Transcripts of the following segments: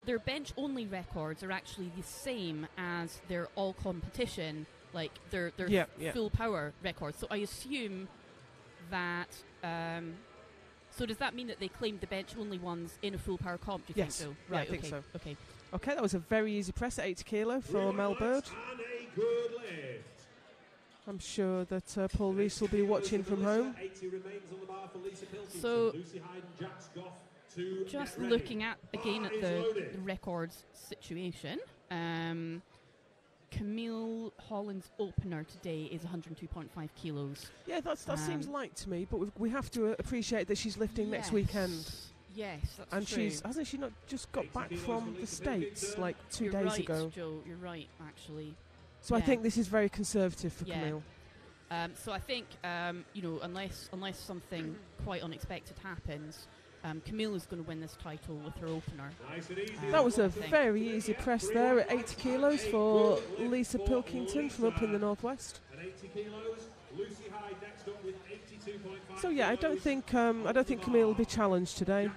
their bench only records are actually the same as their all competition, like their full power records. So I assume that. So does that mean that they claimed the bench only ones in a full power comp? Do you think so? Right. I think so. Okay. Okay, that was a very easy press at 80 kilo for Mel Bird. I'm sure that Paul Rees will be watching from home. So, just looking at again at the records situation, Camille Holland's opener today is 102.5 kilos. Yeah, that seems light to me, but we have to appreciate that she's lifting next weekend. Yes, that's and true. Hasn't she not just got back from the States like 2 days ago? You're right, Joe. You're right, actually. So I think this is very conservative for Camille. So I think, unless something quite unexpected happens, Camille is going to win this title with her opener. That was a very easy press there at 80 kilos for Lisa Pilkington from up in the northwest. So yeah, I don't think Camille will be challenged today.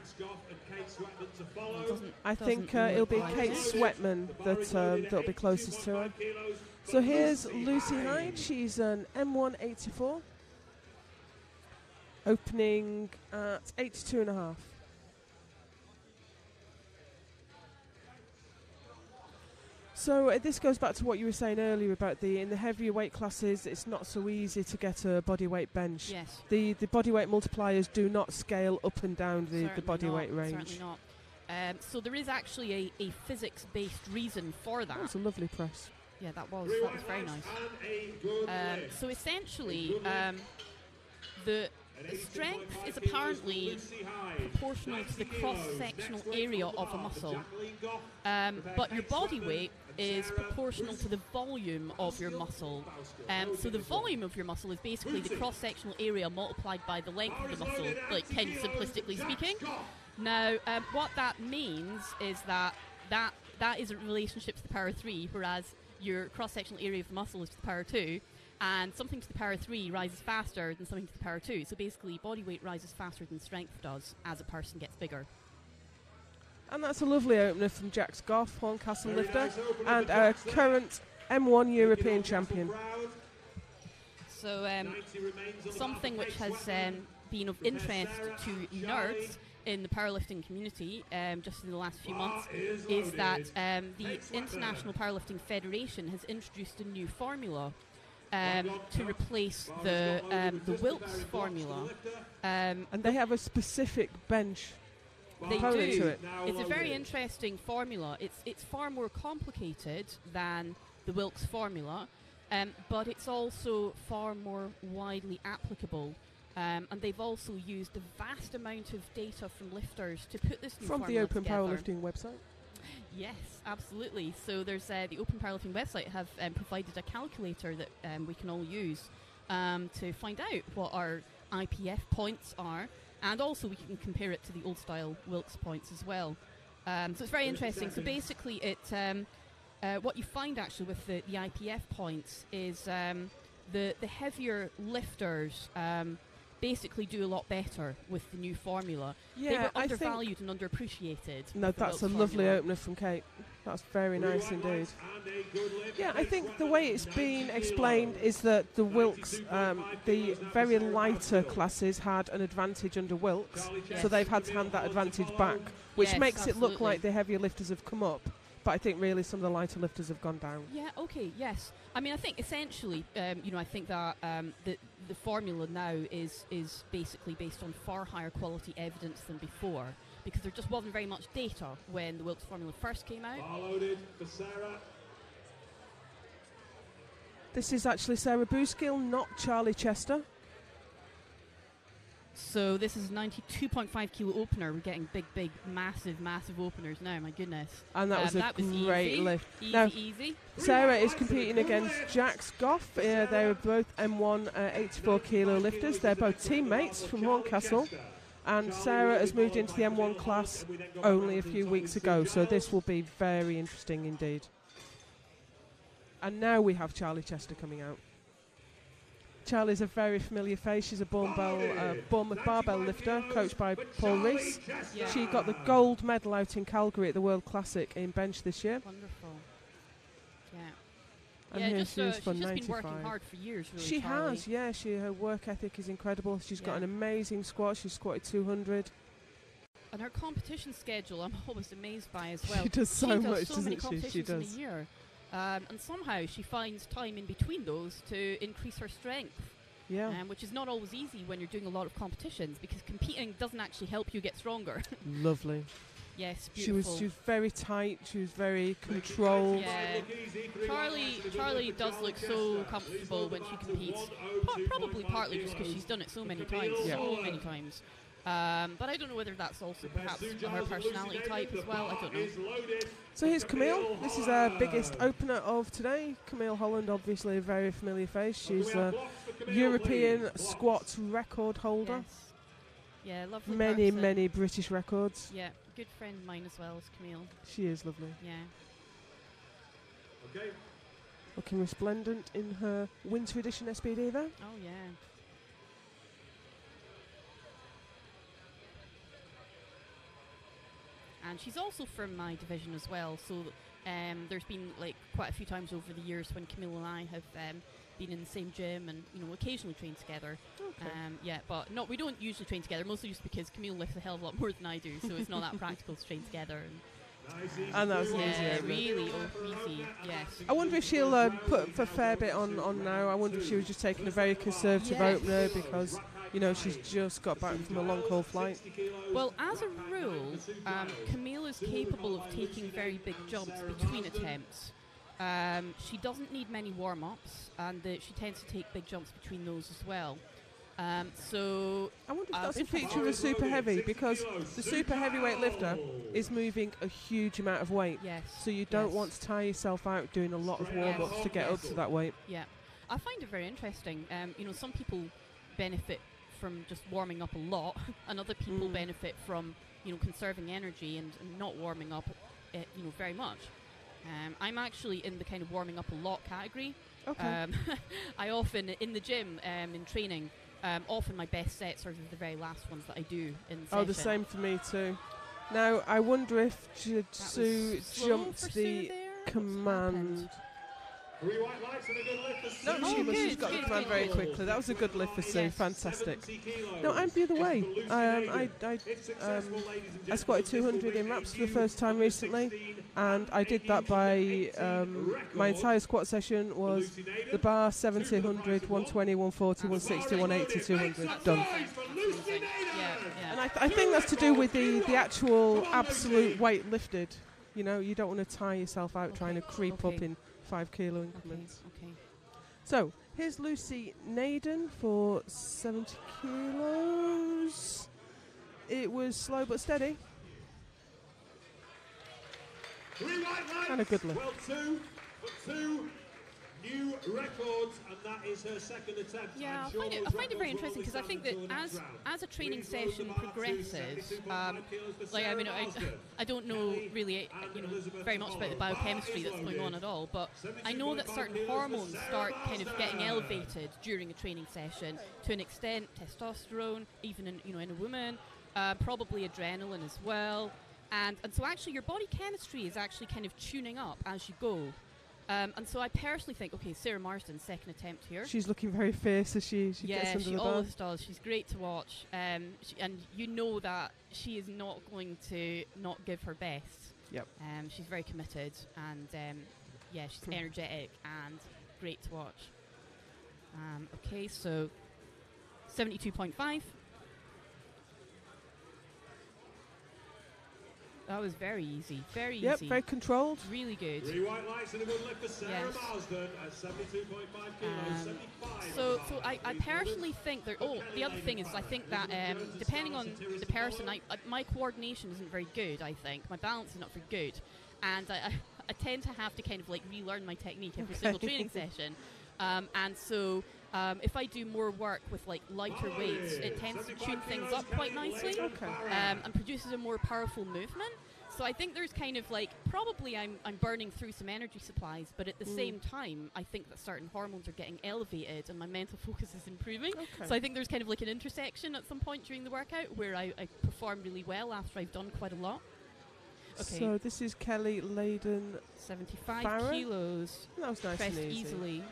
I think it'll be Kate Sweatman that'll be closest to her. So here's Lucy Hyde. She's an M184, opening at 82.5. So this goes back to what you were saying earlier about in the heavier weight classes, it's not so easy to get a body weight bench. Yes. The body weight multipliers do not scale up and down the body weight range. Certainly not. So there is actually a physics-based reason for that. That was a lovely press. Yeah, that was very nice. So essentially, the strength is apparently proportional to the cross-sectional area of a muscle, but your body weight is proportional to the volume of your muscle. So the volume of your muscle is basically the cross-sectional area multiplied by the length of the muscle, like kind of simplistically speaking. Now, what that means is that is a relationship to the power 3, whereas your cross-sectional area of the muscle is to the power 2, and something to the power 3 rises faster than something to the power 2. So basically, body weight rises faster than strength does as a person gets bigger. And that's a lovely opener from Jax Goff, Horncastle lifter, and our current M1 European champion. So something which has been of interest to nerds in the powerlifting community just in the last few months is that the International Powerlifting Federation has introduced a new formula to replace the Wilks formula. And they have a specific bench. They do. To it. It's a very interesting formula. It's far more complicated than the Wilks formula, but it's also far more widely applicable. And they've also used a vast amount of data from lifters to put this new formula together. From the Open Powerlifting website? Yes, absolutely. So there's the Open Powerlifting website have provided a calculator that we can all use to find out what our IPF points are, and also we can compare it to the old style Wilks points as well. So it's very interesting. So basically what you find actually with the IPF points is the heavier lifters basically do a lot better with the new formula. Yeah, they were undervalued and underappreciated. No, that's a lovely opener from Kate. That's very nice indeed. Yeah, I think the way it's been explained is that the Wilks, the very lighter classes had an advantage under Wilks, so they've had to hand that advantage back, which makes it look like the heavier lifters have come up. But I think really some of the lighter lifters have gone down. Yeah, okay, yes. I mean, I think essentially, I think that the formula now is basically based on far higher quality evidence than before, because there just wasn't very much data when the Wilks formula first came out. Loaded for Sarah. This is actually Sarah Booskill, not Charlie Chester. So this is a 92.5 kilo opener. We're getting big, massive openers now. My goodness! And that was a great lift. Easy. Sarah is competing against Jax Goff. They're both M1 84 kilo lifters. They're both teammates from Horncastle. And Sarah has moved into the M1 class only a few weeks ago. So this will be very interesting indeed. And now we have Charlie Chester coming out. Charlie's a very familiar face. She's a Bournemouth barbell lifter, coached by Paul Rees. Yeah. She got the gold medal out in Calgary at the World Classic in bench this year. Wonderful. Yeah. And yeah, here just, she is for she's just 95. been working hard for years, really. She Charlie. has, yeah. Her work ethic is incredible. She's got Yeah. an amazing squat. She's squatted 200. And her competition schedule, I'm always amazed by as well. She does so she much, does so many doesn't she? She competitions in does. a year. And somehow she finds time in between those to increase her strength. Yeah. Which is not always easy when you're doing a lot of competitions, because competing doesn't actually help you get stronger. Lovely. Yes, She beautiful. was very tight. She was very controlled. Yeah. Charlie does look so comfortable when she competes. Probably partly just because she's done it so many times. Yeah. So many times. But I don't know whether that's also perhaps her personality type as well. I don't know. So here's Camille. This is our biggest opener of today. Camille Holland, obviously a very familiar face. She's a European squat record holder. Yes. Yeah, lovely Many, person. many British records. Yeah, good friend of mine as well as Camille. She is lovely. Yeah. Okay. Looking resplendent in her winter edition SBD there. Oh, yeah. And she's also from my division as well, so there's been like quite a few times over the years when Camille and I have been in the same gym and occasionally trained together. Okay. Yeah, but we don't usually train together, mostly just because Camille lifts a hell of a lot more than I do, so it's not that practical to train together. And that was easy. Yeah, isn't it? really easy. Yes. I wonder if she'll put a fair bit on now. I wonder if she was just taking a very conservative Yes. opener because she's just got back from a long haul flight. Well, as a rule, Camille is capable of taking very big jumps between attempts. She doesn't need many warm-ups, and she tends to take big jumps between those as well. So I wonder if that's a feature of the super heavy, because the super heavyweight lifter is moving a huge amount of weight. yes. So you don't yes. want to tire yourself out doing a lot of warm-ups to get up to that weight. Yeah, I find it very interesting. Some people benefit from just warming up a lot, and other people benefit from conserving energy and not warming up, very much. I'm actually in the kind of warming up a lot category. Okay. I often in the gym in training. Often my best sets are the very last ones that I do in the session. The same for me too. Now, I wonder if Sue jumped the command. No, she's got the command very quickly. That was a good lift for Sue. Yes. Fantastic. No, I'm the other way. I squatted 200 in wraps for the first time recently, and I did that by my entire squat session was the bar 70, 100, 120, 140, 160, 180, 200. Done. And I think that's to do with the actual absolute weight lifted. You don't want to tire yourself out trying to creep up in 5 kilo increments. Okay. So here's Lucy Naden for 70 kilos. It was slow but steady. And a good lift. Well, two new records, and that is her second attempt. Yeah, I find it very interesting because I think that as a training session progresses, I don't know really very much about the biochemistry that's going on at all, but I know that certain hormones start kind of getting elevated during a training session to an extent. Testosterone, even in a woman, probably adrenaline as well, and so actually your body chemistry is actually kind of tuning up as you go. And so I personally think, okay, Sarah Marsden's second attempt here. She's looking very fierce as she gets under the bar. Yeah, she always does. She's great to watch. And you know that she is not going to not give her best. Yep. She's very committed, and she's energetic and great to watch. Okay, so 72.5. That was very easy. Very easy. Yep, very controlled. Really good. 3 white lights and a good lift for Sarah Marsden at 72.5 kilos, 75. So I personally think that. Oh, the other thing is, I think that depending on the person, my coordination isn't very good. I think my balance is not very good, and I tend to have to kind of like relearn my technique every single training session. And so if I do more work with like lighter weights, it tends to tune things up quite nicely and produces a more powerful movement. So I think there's kind of like, probably I'm burning through some energy supplies, but at the same time, I think that certain hormones are getting elevated and my mental focus is improving. Okay. So I think there's kind of like an intersection at some point during the workout where I perform really well after I've done quite a lot. Okay. So this is Kelly Layden. 75 Farah? kilos. That was nice Pressed and easy. easily.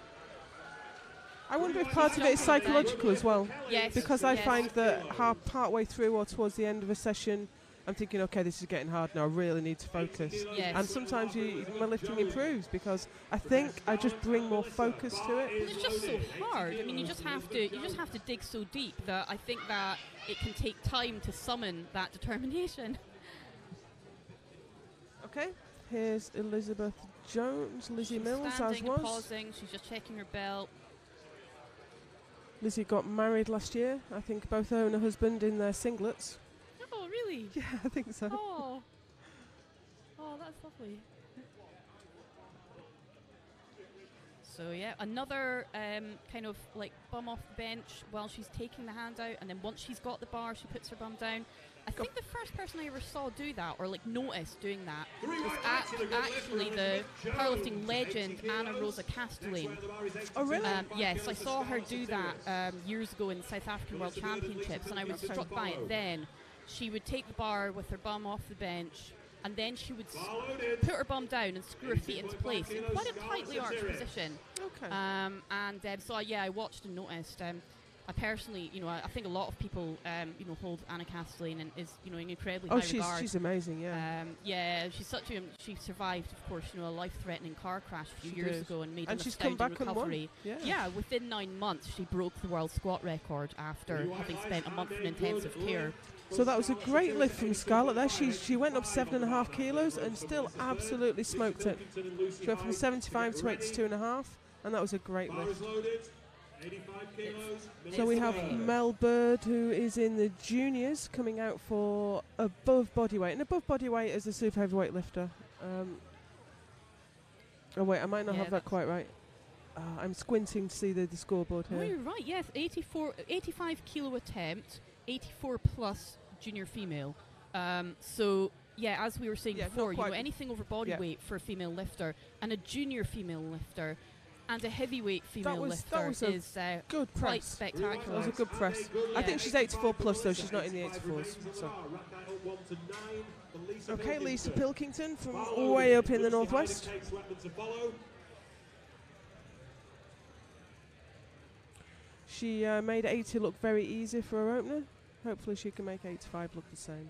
I wonder if part of it is psychological as well. Yes. Because I yes. find that part-way through or towards the end of a session, I'm thinking, okay, this is getting hard now, I really need to focus. Yes. And sometimes my lifting improves because I think I just bring more focus to it. Well, it's just so hard. I mean, you just have to dig so deep that I think that it can take time to summon that determination. Okay, here's Elizabeth Jones, Lizzie She's Mills, as standing and was. pausing. She's just checking her belt. Lizzie got married last year. I think both her and her husband in their singlets. Oh, really? Yeah, I think so. Oh, that's lovely. So yeah, another kind of like bum off the bench while she's taking the hand out, and then once she's got the bar, she puts her bum down. I think the first person I ever saw do that, or like noticed doing that, was actually the powerlifting legend Anna Rosa Castellane. Oh, really? Yes, I saw her do that years ago in the South African World Championships, and I was struck by it then. She would take the bar with her bum off the bench, and then she would put her bum down and screw her feet into place in quite a tightly arched position. Okay. So I watched and noticed. I personally, I think a lot of people, hold Anna Castellane and is, in incredibly high regard. She's amazing, yeah. She's she survived, of course, a life-threatening car crash a few She years did. ago and made And an she's come astounding back and recovery. won. Yeah. Within 9 months, she broke the world squat record after having spent a month in intensive care. So that was a great lift from Scarlett there. She went up 7.5 kilos and still absolutely smoked it. She went from 75 to 82.5, and that was a great lift. 85 kilos. So we have Mel Bird, who is in the juniors, coming out for above body weight. And above body weight is a super heavyweight lifter. Oh wait, I might not have that quite right. I'm squinting to see the scoreboard here. Oh, you're right, yes. 85 kilo attempt, 84 plus junior female. As we were saying before, anything over body weight for a female lifter and a junior female lifter and a heavyweight female lifter is good quite press. spectacular. That was a good press. I think she's 84 plus though, she's not in the 84s. So. Okay, Lisa Pilkington from way up in the northwest. She made 80 look very easy for her opener. Hopefully she can make 85 look the same.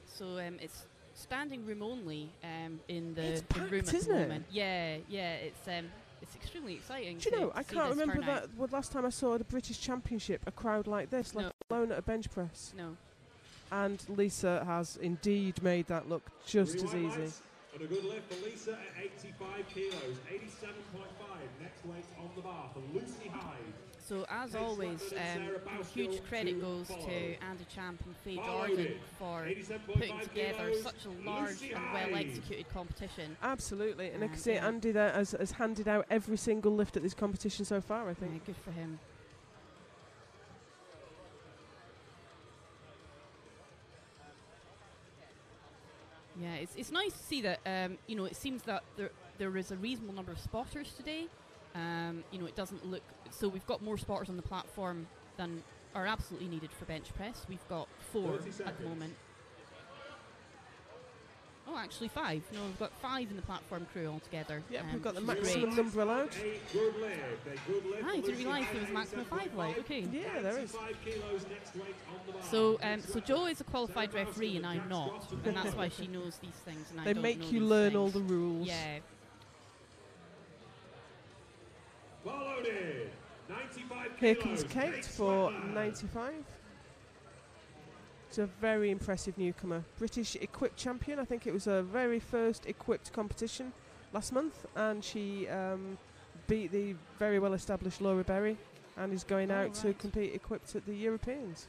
So it's standing room only in the It's packed, room at isn't the it? moment. Yeah, it's extremely exciting. Do you know, I see can't this remember turnout. that last time I saw at a British Championship, a crowd like this, let alone at a bench press. No. And Lisa has indeed made that look just as easy. And a good lift for Lisa at 85 kilos, 87.5. Next weight on the bar for Lucy Hyde. So as always, huge credit goes to Andy Champ and Faye Jordan for putting together such a large and well-executed competition. Absolutely, and I can see Andy there has handed out every single lift at this competition so far, I think. Yeah, good for him. Yeah, it's nice to see that, it seems that there is a reasonable number of spotters today. It doesn't look... So we've got more spotters on the platform than are absolutely needed for bench press. We've got 4 at the moment. Oh, actually 5. No, we've got 5 in the platform crew altogether. Yeah, we've got the maximum number allowed. I didn't realise there was maximum 5 allowed. Okay. Yeah, there is. So Joe is a qualified referee and I'm not, and that's why she knows these things and I They don't make know you these learn things. all the rules. Yeah. Here comes Kate for 95. It's a very impressive newcomer. British equipped champion. I think it was her very first equipped competition last month, and she beat the very well established Laura Berry and is going out to compete equipped at the Europeans.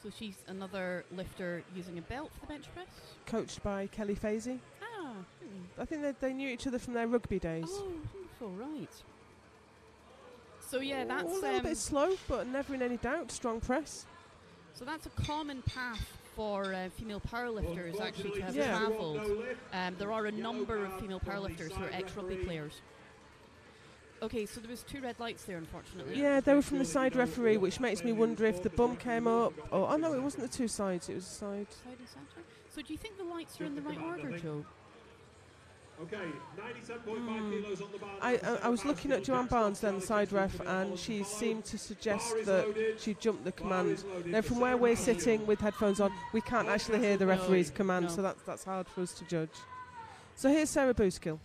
So she's another lifter using a belt for the bench press? Coached by Kelly Fazy. Ah. I think they knew each other from their rugby days. Oh, wonderful, right. So yeah, that's a little bit slow, but never in any doubt. Strong press. So that's a common path for female powerlifters actually to have travelled. There are a number of female powerlifters who are ex-rugby players. Okay, so there was 2 red lights there, unfortunately. Yeah, they were from the side referee, which makes me wonder if the bum came up. Or, oh no, it wasn't the 2 sides, it was a side. Side and centre? So do you think the lights are in the right order, Joe? Okay, 97.5 kilos on the bar. I was looking at Joanne Barnes, then the side ref, and she seemed to suggest that she jumped the command. Now, from where we're sitting with headphones on, we can't actually hear the referee's command, so that's hard for us to judge. So here's Sarah Booskill.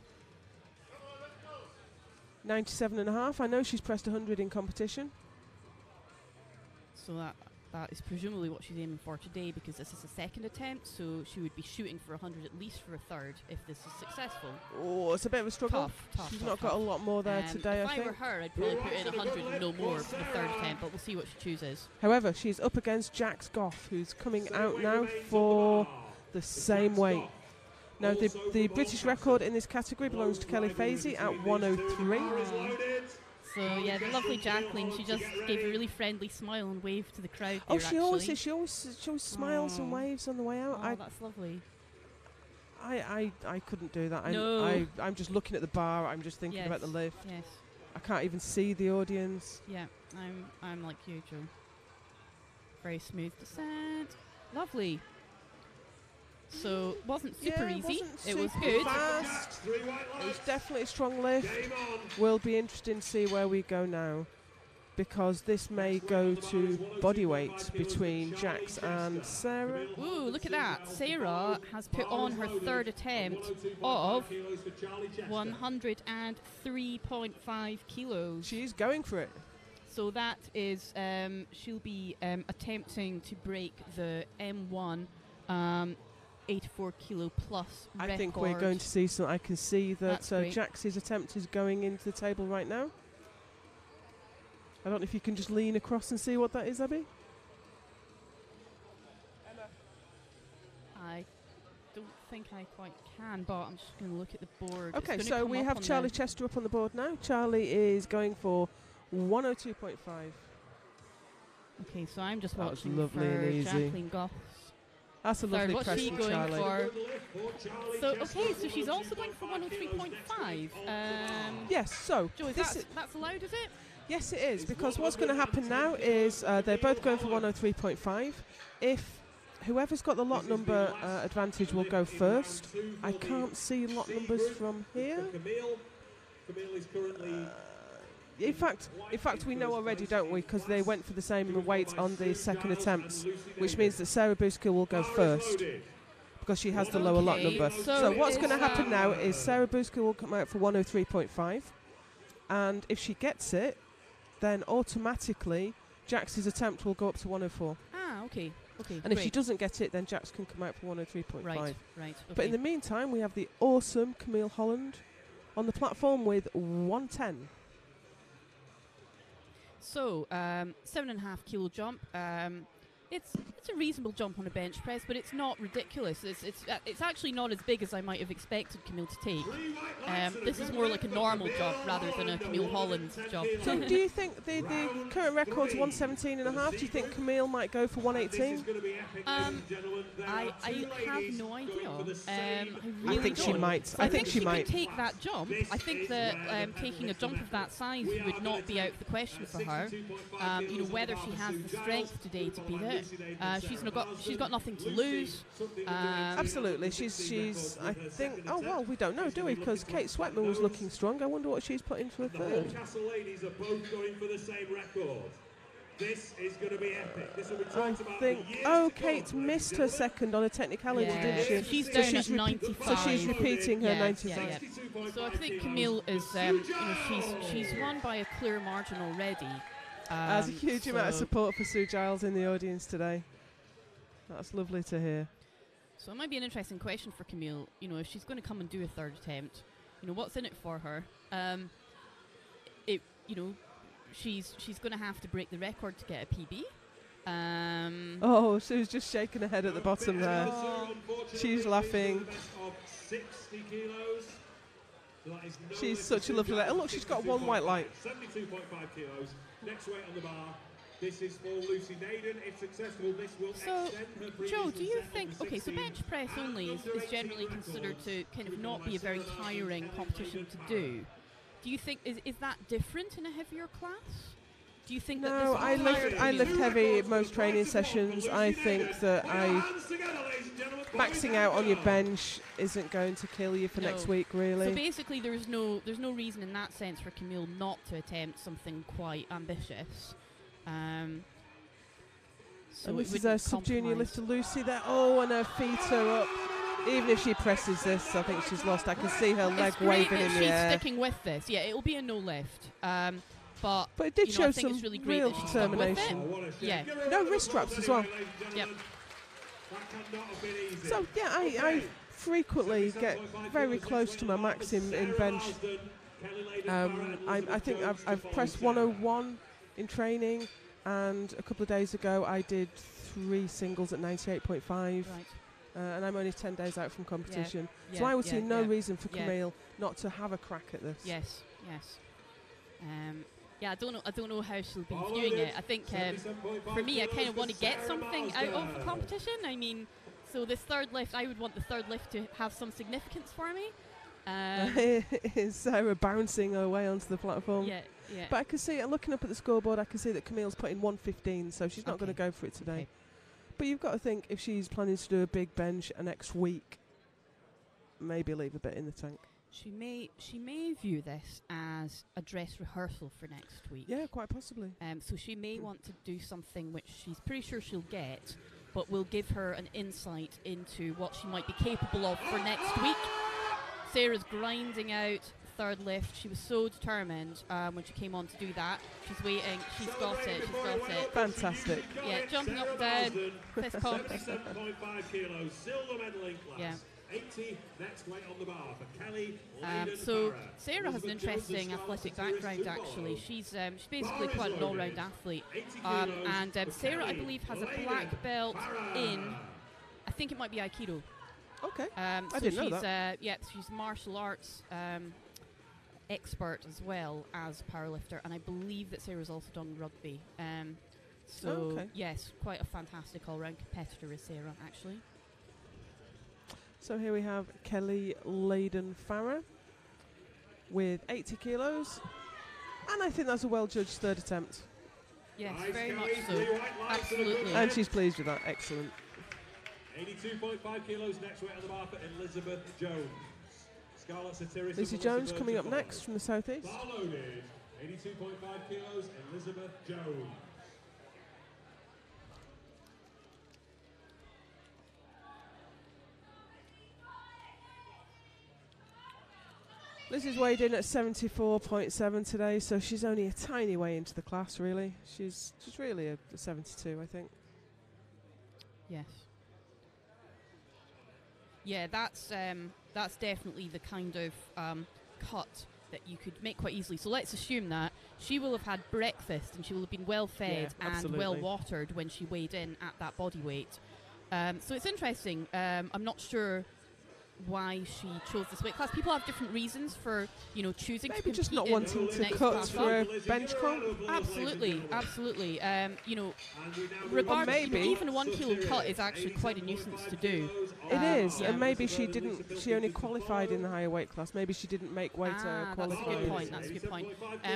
97.5. I know she's pressed 100 in competition. So that is presumably what she's aiming for today, because this is a second attempt, so she would be shooting for 100 at least for a third if this is successful. Oh, it's a bit of a struggle. She's not got a lot more there today, I think. If I were her, I'd probably put in 100 and no more for the third attempt, but we'll see what she chooses. However, she's up against Jax Goff, who's coming out now for the same weight. Now, the British record in this category belongs to Kelly Fazy at 103. So yeah, the lovely Jacqueline, she just gave a really friendly smile and waved to the crowd. Oh, she always smiles and waves on the way out. Oh, that's lovely. I couldn't do that. No. I'm just looking at the bar. I'm just thinking about the lift. Yes. I can't even see the audience. Yeah, I'm like you, Joe. Very smooth descent. Lovely. So wasn't super easy. It was good. Fast. It was definitely a strong lift. Will be interesting to see where we go now, because this may go to body weight between Jax and Sarah. Ooh, look at that. Sarah has put on her third attempt of 103.5 kilos. She's going for it. So that is, she'll be attempting to break the M1 84 kilo plus record. I think we're going to see some. I can see that Jax's attempt is going into the table right now. I don't know if you can just lean across and see what that is, Abby. I don't think I quite can, but I'm just going to look at the board. Okay, so we have Charlie Chester up on the board now. Charlie is going for 102.5. Okay, so I'm just watching lovely for and easy. Jacqueline Goff. That's a lovely press from Charlie. So, okay, so she's also going for 103.5. Yes, so Joe, that's allowed, is it? Yes, it is, because what's going to happen now is they're both going for 103.5. If whoever's got the lot number advantage will go first. I can't see lot numbers from here. Camille is currently... In fact, we know already, don't we? Because they went for the same weight on the second attempts, which means that Sarah Booskill will go first because she has the lower lot number. So what's going to happen now is Sarah Booskill will come out for 103.5, and if she gets it, then automatically Jax's attempt will go up to 104. Ah, okay. And if she doesn't get it, then Jax can come out for 103.5. Right. But in the meantime, we have the awesome Camille Holland on the platform with 110. So, 7.5 kilo jump. It's a reasonable jump on a bench press, but it's not ridiculous. It's actually not as big as I might have expected Camille to take. This is more like a normal jump rather than a Camille Holland jump. So do you think the current record's 117.5? Do you think Camille might go for 118? I have no idea. I think she might. I think she might take that jump. I think that taking a jump of that size would not be out of the question for her. Whether she has the strength today to beat it. She's got nothing to lose. Absolutely, she's. I think. Oh well, we don't know, do we? Because Kate Sweatman was looking strong. I wonder what she's put in for a third. The Castle ladies are both going for the same record. This is going to be epic. This will be talked about for years to come. Kate missed her second on a technicality, didn't she? She's down at 95. So she's repeating her 95. Yeah. So I think Camille is. She's won by a clear margin already. There's a huge amount of support for Sue Giles in the audience today. That's lovely to hear. So it might be an interesting question for Camille. If she's going to come and do a third attempt, what's in it for her? She's going to have to break the record to get a PB. Sue's just shaking her head at the bottom there. She's laughing. So that is no She's lift such a to lovely lady. Jones, Oh, look, she's got one white light. 72.5 kilos. Next weight on the bar. This is for Lucy Naden. If successful, this will So, extend her previous Joe, do you set think, on the okay, so 16 bench press and only is under 18 generally considered records. to kind of Given not by be a very Sarah tiring Kelly competition to do. Do you think, is that different in a heavier class? Do you think that No, this I will lift tire you? heavy at most training sessions. I think that maxing out on your bench isn't going to kill you for next No. week, really. So basically, there's no reason in that sense for Camille not to attempt something quite ambitious. So And it this is a wouldn't sub-junior compromise. lifter, Lucy, there. Oh, and her feet are up. Even if she presses this, I think she's lost. I can see her leg It's great waving that in the she's air. sticking with this. Yeah, it'll be a no lift. But But it did you know, show I think some it's really great real that she's stuck with it. determination. Yeah. No wrist straps as well. Yep. So, yeah, I frequently get very close to my max in bench. I think I've pressed 101 in training, and a couple of days ago I did 3 singles at 98.5. Right. And I'm only 10 days out from competition. So Yeah, I would yeah, see no yeah. reason for Yeah. Camille not to have a crack at this. Yes. Yes. Yeah, I don't know how she'll be viewing it. I think for me, I kind of want to get something out of the competition. I mean, so this third lift, I would want the third lift to have some significance for me. Is Sarah bouncing her way onto the platform? Yeah, yeah. But I can see, looking up at the scoreboard, I can see that Camille's putting 115, so she's not going to go for it today. Okay. But you've got to think, if she's planning to do a big bench next week, maybe leave a bit in the tank. She may view this as a dress rehearsal for next week. Yeah, quite possibly. So she may want to do something which she's pretty sure she'll get, but will give her an insight into what she might be capable of for next week. Sarah's grinding out third lift. She was so determined when she came on to do that. She's waiting. She's got it. She's got it. Fantastic. Yeah, jumping up and down. Fist pump. 77.5 kilos, silver medaling class. Yeah. 80 next weight on the bar for Kelly. So Sarah has an interesting athletic background. Actually, she's basically quite an all-round athlete. And Sarah, I believe, has a black belt in, I think it might be Aikido. Okay. So I didn't know that. Yeah, she's martial arts expert as well as powerlifter, and I believe that Sarah's also done rugby. So yes, quite a fantastic all-round competitor is Sarah, actually. So here we have Kelly Leyden-Farrer with 80 kilos. And I think that's a well-judged third attempt. Yes, very much so. Absolutely. And she's pleased with that. Excellent. 82.5 kilos next weight on the bar for Elizabeth Jones. Scarlett Satiris Lucy Jones coming up next from the southeast. Bar loaded. 82.5 kilos, Elizabeth Jones. Liz is weighed in at 74.7 today, so she's only a tiny way into the class, really. She's really a 72, I think. Yes. Yeah, that's definitely the kind of cut that you could make quite easily. So let's assume that she will have had breakfast and she will have been well fed and well watered when she weighed in at that body weight. So it's interesting. I'm not sure why she chose this weight class. People have different reasons for, choosing to compete. Maybe just not wanting to cut for a bench comp. Absolutely. Regardless, even a 1 kilo cut is actually quite a nuisance to do. It is, and maybe she only qualified in the higher weight class. Maybe she didn't make weight to qualify. That's a good point.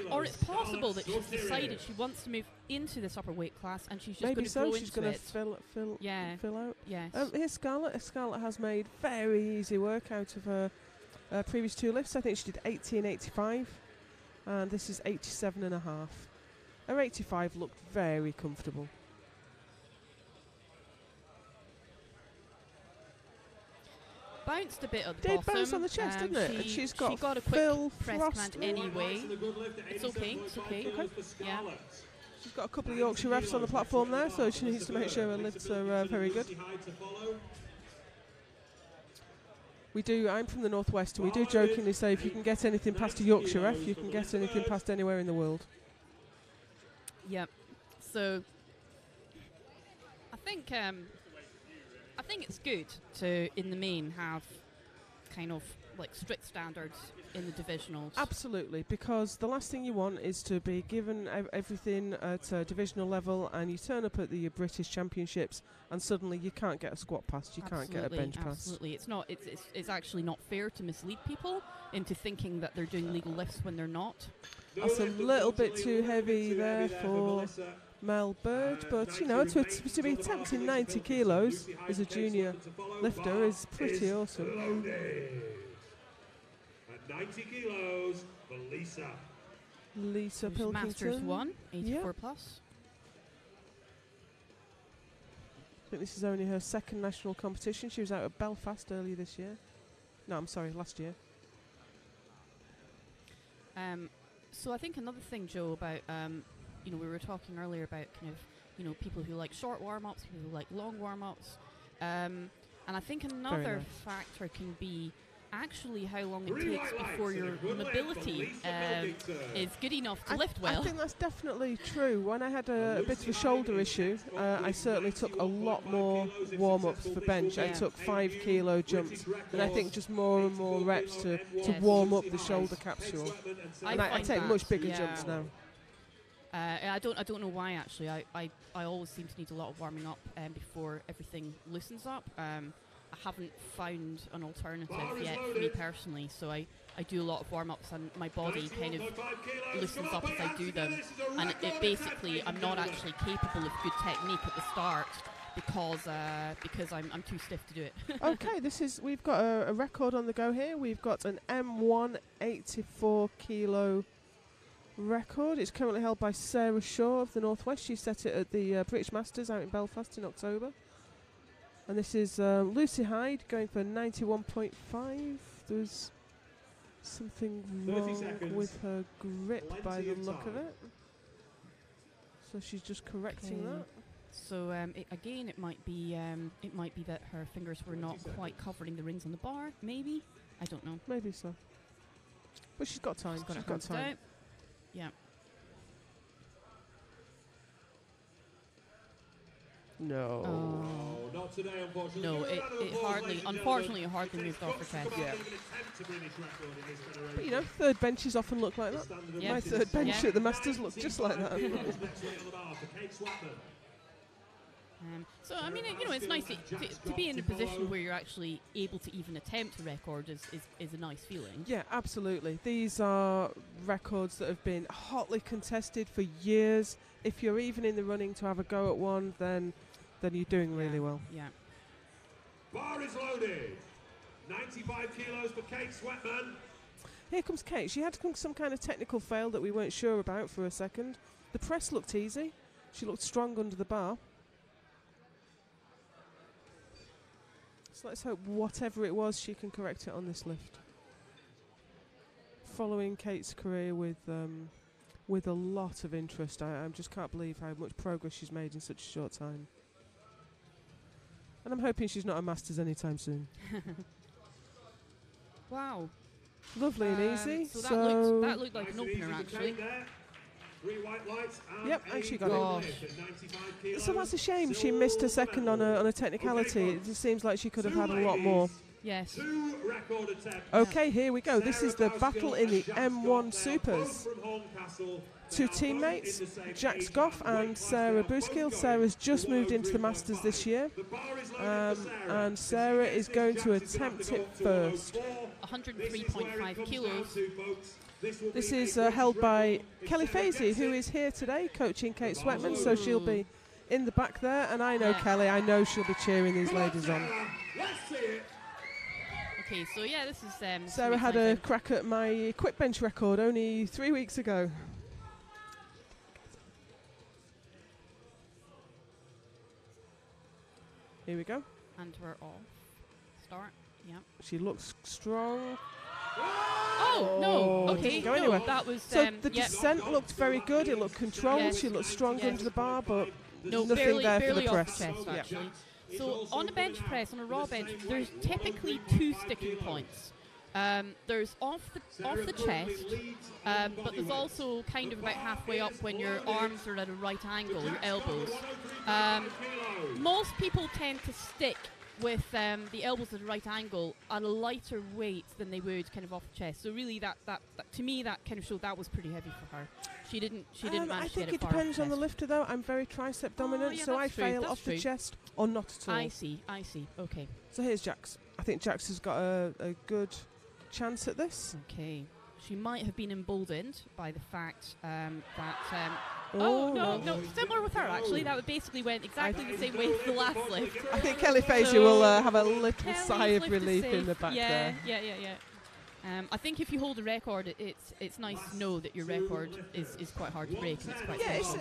Or it's possible that she's decided she wants to move into this upper weight class and she's just going to grow she's going to fill out. Yes. Here's Scarlett. Scarlett has made very easy work out of her previous 2 lifts. I think she did 80 and 85, and this is 87.5. Her 85 looked very comfortable. Bounced a bit at the Did bottom. bounce on the chest, didn't it? And she's got a quick Phil press Frost. command anyway. It's okay. Yeah. She's got a couple of Yorkshire refs on the platform there, so she needs to make sure her lifts are very good. I'm from the northwest, and we do jokingly say if you can get anything past a Yorkshire ref, you can get anything past anywhere in the world. Yep. So I think it's good to, in the main, have kind of like strict standards in the divisionals. Absolutely, because the last thing you want is to be given everything at a divisional level, and you turn up at the British Championships, and suddenly you can't get a squat pass, you can't get a bench pass. Absolutely, it's actually not fair to mislead people into thinking that they're doing legal lifts when they're not. That's a little bit too heavy there for Mel Bird, but you know, to be attempting 90 kilos as a junior lifter is pretty awesome. At 90 kilos for Lisa. Lisa There's Pilkington. Masters 1, 84 Yep. plus. I think this is only her second national competition. She was out at Belfast earlier this year. No, I'm sorry, last year. So I think another thing, Joe, about you know, we were talking earlier about kind of, you know, people who like short warm-ups, people who like long warm-ups, and I think another factor can be actually how long it takes before your mobility is good enough to lift well. I think that's definitely true. When I had a bit of a shoulder issue, I certainly took a lot more warm-ups for bench. I took 5 kilo jumps, and I think just more and more reps to warm up the shoulder capsule. And I take much bigger jumps now. I don't know why actually. I always seem to need a lot of warming up before everything loosens up. I haven't found an alternative yet for me personally, so I do a lot of warm-ups and my body kind of loosens up as I do them, and it basically I'm not actually capable of good technique at the start because I'm too stiff to do it. Okay, we've got a record on the go here. We've got an M1 84 kilo record. It's currently held by Sarah Shaw of the Northwest. She set it at the British Masters out in Belfast in October. And this is Lucy Hyde going for 91.5. There's something wrong with her grip by the look of it. So she's just correcting that. So again, it might be that her fingers were not quite covering the rings on the bar. Maybe, I don't know. Maybe so. But she's got time. She's got time. Out. Yeah. No. Oh. Not today, unfortunately. No, unfortunately, it hardly moved off her chest. Yeah. But you know, third benches often look like that. Yeah. My third bench at the Masters looked just like that. So I mean, you know, it's nice to be in a position where you're actually able to even attempt a record is a nice feeling. Yeah, absolutely. These are records that have been hotly contested for years. If you're even in the running to have a go at one, then you're doing really well. Yeah. Bar is loaded. 95 kilos for Kate Sweatman. Here comes Kate. She had some kind of technical fail that we weren't sure about for a second. The press looked easy. She looked strong under the bar. So let's hope whatever it was, she can correct it on this lift. Following Kate's career with a lot of interest, I just can't believe how much progress she's made in such a short time. And I'm hoping she's not a Masters anytime soon. Wow. Lovely and easy. So that looked like an opener actually. Yep, and she got it. So that's a shame she missed a second on a technicality. It just seems like she could have had a lot more. Yes. Okay, here we go. This is the battle in the M1 Supers. Two teammates, Jack Scoff and Sarah Buskill. Sarah's just moved into the Masters this year, and Sarah is going to attempt it first. 103.5 kilos. This is held by Kelly Fazy, who is here today coaching Kate Sweatman, so she'll be in the back there, and I know Kelly, I know she'll be cheering these ladies on. Okay, so yeah, this is Sarah had a crack at my quick bench record only 3 weeks ago. Here we go. And we're off. Start. Yeah. She looks strong. Oh no! Okay, go anywhere. That was so the descent looked very good. It looked controlled. Yes. She looked strong under the bar, but no, nothing there for the barely press. Off the chest, actually. So on a bench press, on a raw bench, there's typically 2 sticking points. There's off the chest, but there's also kind of about halfway up when your arms are at a right angle, your elbows. Most people tend to stick with the elbows at the right angle at a lighter weight than they would kind of off the chest. So really, that to me that kind of showed that was pretty heavy for her. She didn't manage I to think get it far depends off on the chest. lifter, though. I'm very tricep dominant, yeah, so I that's true, fail that's off the true. chest or not at all. I see. Okay. So here's Jax. I think Jax has got a good chance at this. Okay. She might have been emboldened by the fact that. Oh, no, similar with her actually. That basically went exactly the same way as the last lift. I think Kelly Fazier So will have a little Kelly's sigh of lift is relief safe. in the back there. Yeah. I think if you hold a record, it's nice to know that your record is quite hard to break and it's quite special.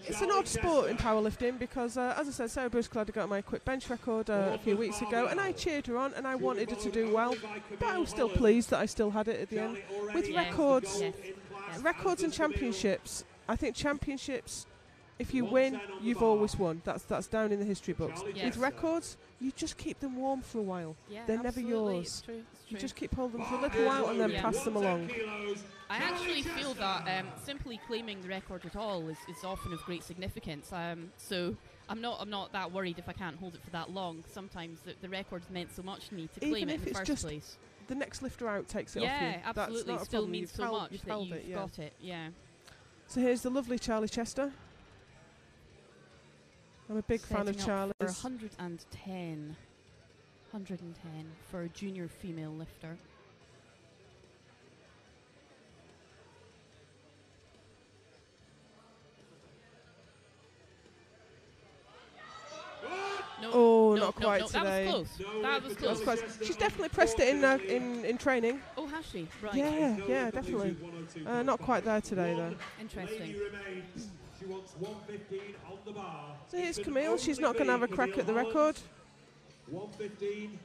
It's an odd sport in powerlifting because, as I said, Sarah Bushclad got my quick bench record a few weeks ago, and I cheered her on and I wanted her to do well, but I was still pleased that I still had it at the end. With records, records and championships, I think championships, if you win, you've always won. That's down in the history books. Yes. With records, you just keep them warm for a while. Yeah, They're never absolutely. yours. It's true. You just keep holding them for a little while and then pass them along. I actually feel that simply claiming the record at all is often of great significance. So I'm not that worried if I can't hold it for that long. Sometimes the record's meant so much to me to claim Even it if in the it's first just place. the next lifter out takes it off you. Yeah, absolutely. That's not a Still problem. means You've so held- much you've that held you've it, yeah. got it. Yeah. So here's the lovely Charlie Chester. I'm a big fan of Setting up Charlie's. for 110 for a junior female lifter. Oh, no, not quite no, today. That was close. That was That was close. close. She's definitely pressed it in training. Oh, has she? Right. Yeah, definitely. Not quite there today, though. Interesting. She wants 115 on the bar. So here's Camille. She's not going to have a crack at the record. 115.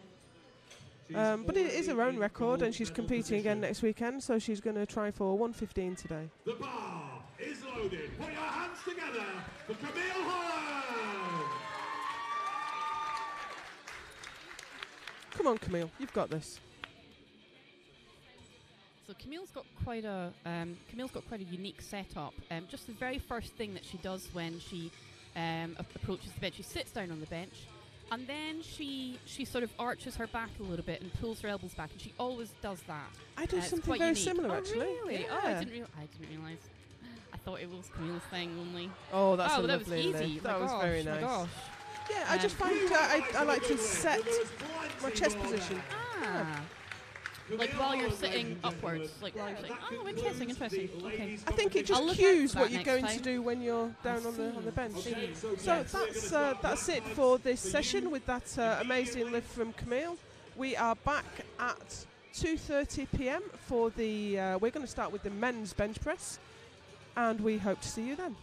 But it is her own record, and she's competing again next weekend, so she's going to try for 115 today. The bar is loaded. Put your hands together for Camille Holland. Come on, Camille. You've got this. So Camille's got quite a unique setup. Just the very first thing that she does when she approaches the bench, she sits down on the bench, and then she sort of arches her back a little bit and pulls her elbows back, and she always does that. I do It's something quite very unique. similar, Oh, actually. really? Yeah. Oh, I didn't realise. I thought it was Camille's thing only. Oh, that's a that was lovely easy. lift. That was gosh, very my nice. gosh. Yeah, I just find I like to set my chest position. Like while you're sitting upwards, like while you're sitting. Oh, interesting. Okay. I think it I'll just look cues out for what that you're next going time. to do when you're down on the bench. See. So that's it for this session with that amazing lift from Camille. We are back at 2:30 p.m. for the. We're going to start with the men's bench press, and we hope to see you then.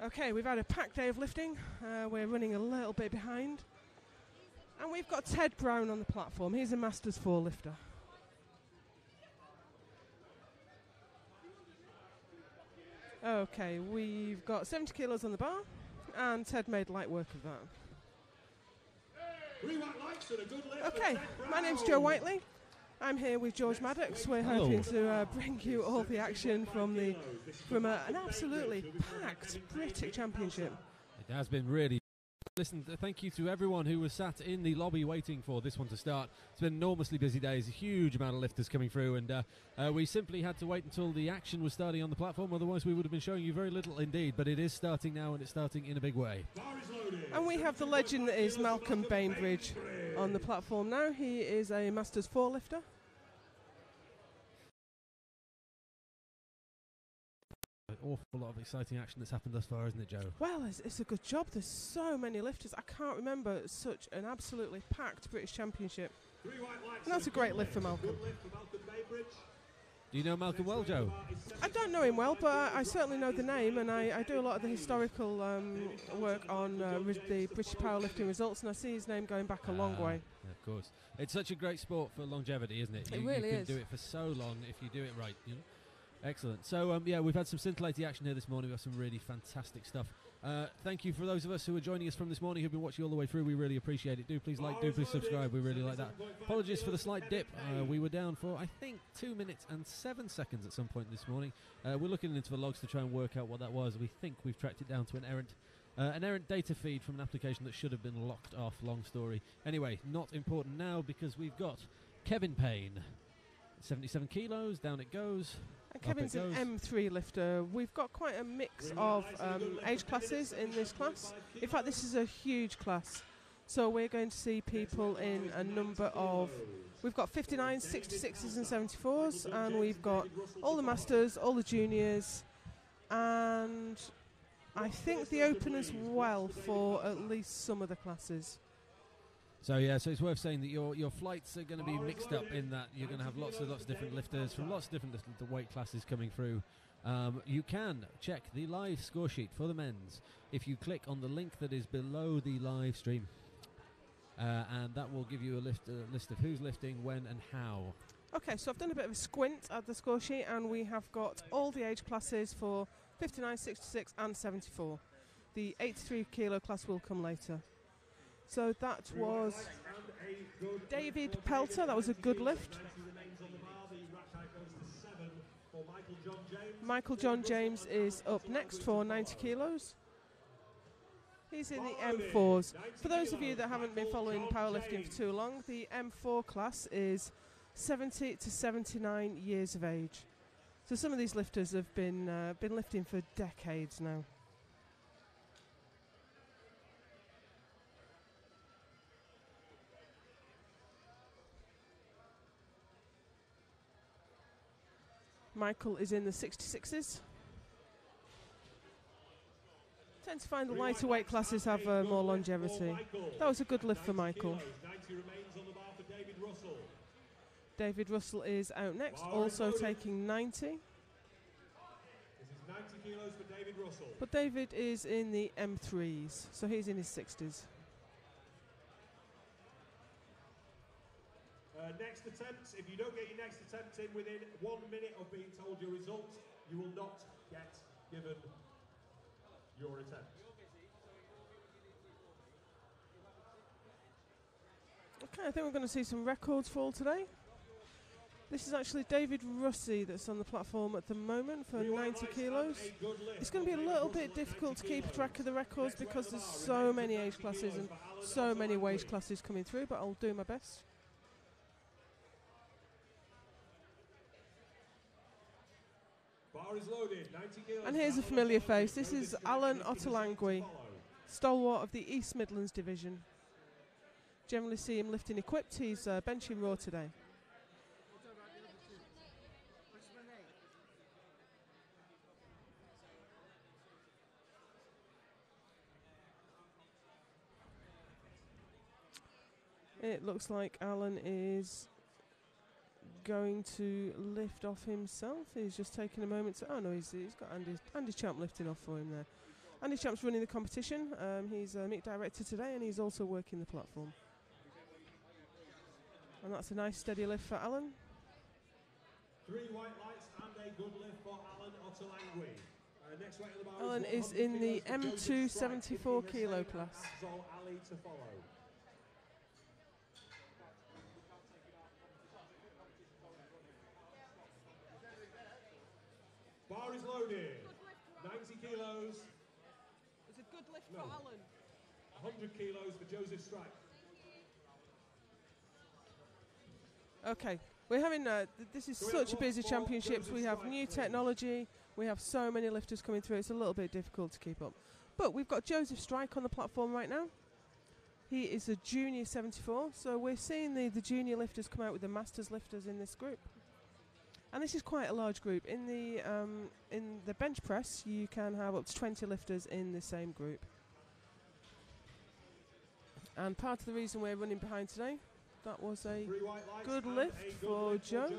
Okay, we've had a packed day of lifting. We're running a little bit behind. And we've got Ted Brown on the platform. He's a Masters 4 lifter. Okay, we've got 70 kilos on the bar, and Ted made light work of that. Okay, my name's Joe Whiteley. I'm here with George Maddox. We're hoping to bring you all the action from an absolutely packed British Championship. It has been really. Listen, thank you to everyone who was sat in the lobby waiting for this one to start. It's been enormously busy days, a huge amount of lifters coming through, and we simply had to wait until the action was starting on the platform, otherwise we would have been showing you very little indeed, but it is starting now, and it's starting in a big way. And we have the legend that is Malcolm Bainbridge on the platform now. He is a Masters 4 lifter. An awful lot of exciting action that's happened thus far, isn't it, Joe? Well, it's a good job. There's so many lifters. I can't remember such an absolutely packed British Championship. And that's a great lift for Malcolm. Do you know Malcolm well, Joe? I don't know him well, but I certainly know the name, and I do a lot of the historical work on the British powerlifting results, and I see his name going back a long way. Of course. It's such a great sport for longevity, isn't it? It really you can is. do it for so long if you do it right, you know? Excellent. So, yeah, we've had some scintillating action here this morning. We've got some really fantastic stuff. Thank you for those of us who are joining us from this morning, who've been watching all the way through. We really appreciate it. Do please like, do please subscribe. We really like that. Apologies for the slight dip. We were down for, I think, 2 minutes and 7 seconds at some point this morning. We're looking into the logs to try and work out what that was. We think we've tracked it down to an errant data feed from an application that should have been locked off. Long story. Anyway, not important now because we've got Kevin Payne. 77 kilos, down it goes. And Kevin's an M3 lifter. We've got quite a mix of age classes in this class. In fact, this is a huge class. So we're going to see people in a number of... We've got 59s, 66s and 74s, and we've got all the Masters, all the Juniors, and I think the Open as well for at least some of the classes. So yeah, so it's worth saying that your flights are going to be mixed up in that you're going to have lots of different lifters from lots of different weight classes coming through. You can check the live score sheet for the men's if you click on the link that is below the live stream, and that will give you a list of who's lifting, when and how. Okay, so I've done a bit of a squint at the score sheet, and we have got all the age classes for 59, 66 and 74. The 83 kilo class will come later. So that was David Pelter. That was a good lift. Michael John James is up next for 90 kilos. He's in the M4s. For those of you that haven't been following powerlifting for too long, the M4 class is 70 to 79 years of age. So some of these lifters have been lifting for decades now. Michael is in the 66s. Tend to find the lighter weight classes have more longevity. That was a good lift for Michael. David Russell is out next, also taking 90. This is 90 kilos for David Russell. But David is in the M3s, so he's in his 60s. Next attempts, if you don't get your next attempt in within 1 minute of being told your result, you will not get given your attempt. Okay, I think we're going to see some records fall today. This is actually David Russey that's on the platform at the moment for 90 kilos. It's going to be a little bit difficult to keep track of the records because there's so many age classes and so many wage classes coming through, but I'll do my best. Bar is loaded, 90 kilos. And here's a familiar face. This is Alan Ottolenghi, stalwart of the East Midlands division. Generally see him lifting equipped. He's benching raw today. It looks like Alan is going to lift off himself. He's just taking a moment to... Oh no, he's got Andy Champ lifting off for him there. Andy Champ's running the competition. He's a meet director today, and he's also working the platform. And that's a nice steady lift for Alan. 3 white lights and a good lift for Alan Ottolenghi. Next weight on the bar Alan is in the M2 74 kilo class. Ali to follow. Bar is loaded. 90 kilos. It's a good lift No. for Alan. 100 kilos for Joseph Strike. Okay, we're having, this is such a busy championships. We have new technology. We have so many lifters coming through. It's a little bit difficult to keep up. But we've got Joseph Strike on the platform right now. He is a junior 74. So we're seeing the junior lifters come out with the masters lifters in this group. And this is quite a large group. In the bench press, you can have up to 20 lifters in the same group. And part of the reason we're running behind today, that was a good lift for Joe.